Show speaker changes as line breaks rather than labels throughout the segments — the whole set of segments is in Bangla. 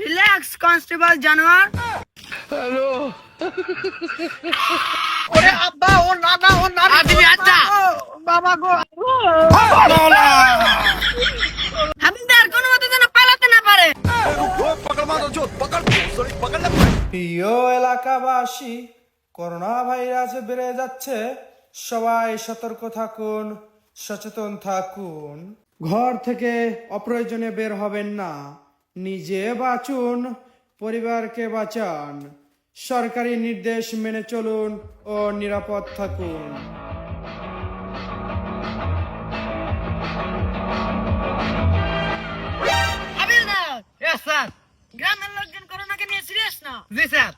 রিল্যাক্স কনস্টেবল জানোয়ার।
হ্যালো
ওরে আব্বা ও নানা ও নানা
তুমি আচ্ছা
বাবা গো হাবিলদার কোনো মতে যেন পালাতে না পারে।
প্রিয় এলাকাবাসী, করোনা ভাইরাস বেড়ে যাচ্ছে, সবাই সতর্ক থাকুন, সচেতন থাকুন, ঘর থেকে অপ্রয়োজনে বের হবেন না, নিজে বাঁচুন, পরিবারকে বাঁচান, সরকারি নির্দেশ মেনে চলুন ও নিরাপদ থাকুন।
হাবিলদার,
यस স্যার
গ্রামের লোকজন করোনাকে নিয়ে সিরিয়াস না।
জি স্যার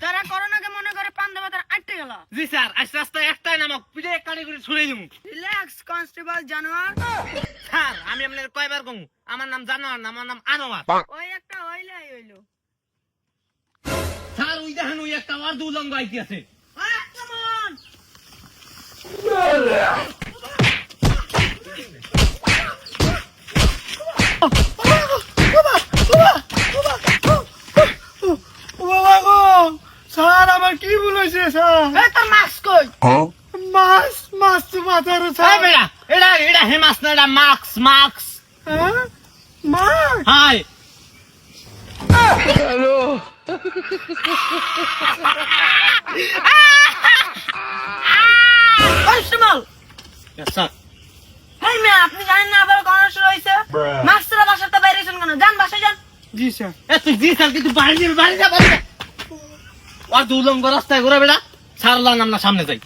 তারা করোনাকে মনে করে পান্তা ভাতের আটকে গেল।
জি স্যার আজ রাস্তায় একটাই নামক পিঠে কাটি করে ছুড়ে দিমু।
রিল্যাক্স কনস্টেবল জানোয়ার।
স্যার আমি আপনার কয়বার কমু আমার নাম জানোয়ার না, আমার নাম আনোয়ার।
ওই একটা হইলাই হইলো।
স্যার ওই দেখেন ওই একটা আর দু লঙ্গ আইতি আছে।
আক্রমণ!
বাবা গো, স্যার আমার কি ভুল হয়েছে স্যার?
এই তোর মাস্ক কই?
মাছ মাছ তো মাথার
এই
স্যার।
বেটা এটা হেমাস না, এটা মাক্স মাক্স।
হ্যাঁ? মাছ?
Hi
hello
constable,
yes sir
এই মেয়ে আপনি জানেন না আবার করোনা শুরু হয়েছে? মাস্টাররা বাসাতে বাইরেছেন কেন? যান বাসায় যান।
জি স্যার।
এ তুই জি স্যার কিন্তু বাড়ি যাবে বাড়ি যা বাড়ি যা। আর দু লঙ্গ রাস্তায় ঘুরে বেটা সারলা নাম না সামনে যাই।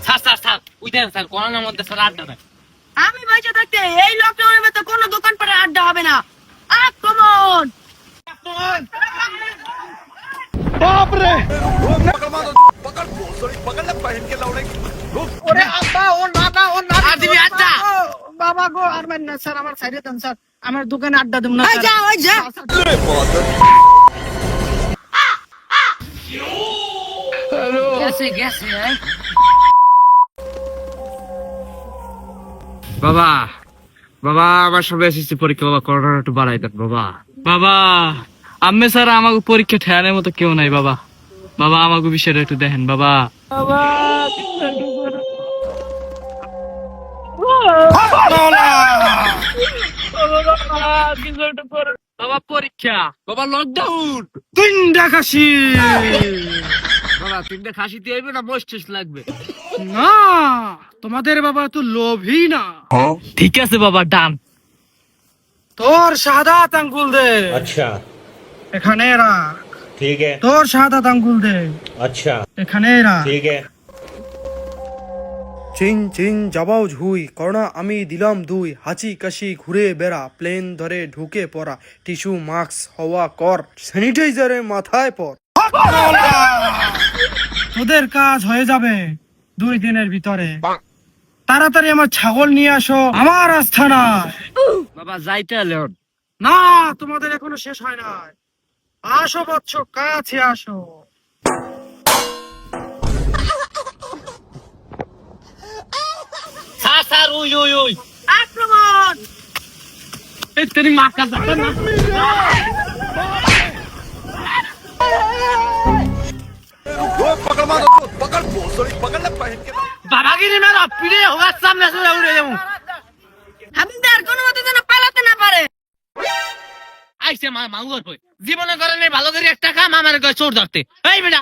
স্যার স্যার স্যার ওই দেখেন স্যার করোনার মধ্যে স্যার আড্ডা দেয়।
আমি বাইচে থাকতে এই লকডাউনের মধ্যে কোনো দোকানপাটে আড্ডা হবে না। আক্রমণ!
বাপরে
ওরে আব্বা ও নানা ও নানা
তুমি আচ্ছা
বাবা গো, আর না স্যার, আমার সাইডে দেন স্যার, আমার দোকানে আড্ডা দেব না
ওই যা ওই যা।
গেছে গেছে বাবা বাবা আমার সব এসএসসি পরীক্ষা বাবা করোনা একটু বাড়াই দেন বাবা।
বাবা আম্মে স্যার আমাকে পরীক্ষা ঠেয়ানোর মতো কেউ নাই বাবা। বাবা আমাকে বিষয়টা একটু দেখেন বাবা। বাবা পরীক্ষা, বাবা লকডাউন,
তিনটা খাসি।
বাবা তিনটে খাসি দিয়ে আইবে না বসছিস লাগবে?
না, তোমাদের বাবা তো লোভী না।
ঠিক আছে বাবা ডান।
তোর শাহাদাত আঙ্গুল দে।
अच्छा
এখানে রাখ।
ठीक है
তোর শাহাদাত আঙ্গুল দে।
अच्छा
এখানে রাখ।
ठीक है
চিন চিন জবাও ঝুই, করোনা আমি দিলাম দুই, হাঁচি কাশি ঘুরে বেড়া, প্লেন ধরে ঢুকে পড়া, টিস্যু মাস্ক হওয়া কর, স্যানিটাইজারে মাথায় পর। তোদের কাজ হয়ে যাবে 2 দিনের ভিতরে। তাড়াতাড়ি আমার ছাগল নিয়ে আসো আমার আস্থানায়।
বাবা যাইতে হলে
না, তোমাদের এখনো শেষ হয় নাই। আসো বৎস, কাছে আসো।
স্যার স্যার ওই ওই ওই
আক্রমণ!
এই তেরি মাকা যাবে না। বাবাগিরি মেরা পিড়ে হোগার সামনে চলে উড়ে যাবো।
হাবিলদার কোনো মতে যেন পালাতে না পারে।
আইসে মাউর হই জীবনে করে নেই ভালো করে একটা কাম আমার গায়ে চোর ধরতে। এই বেটা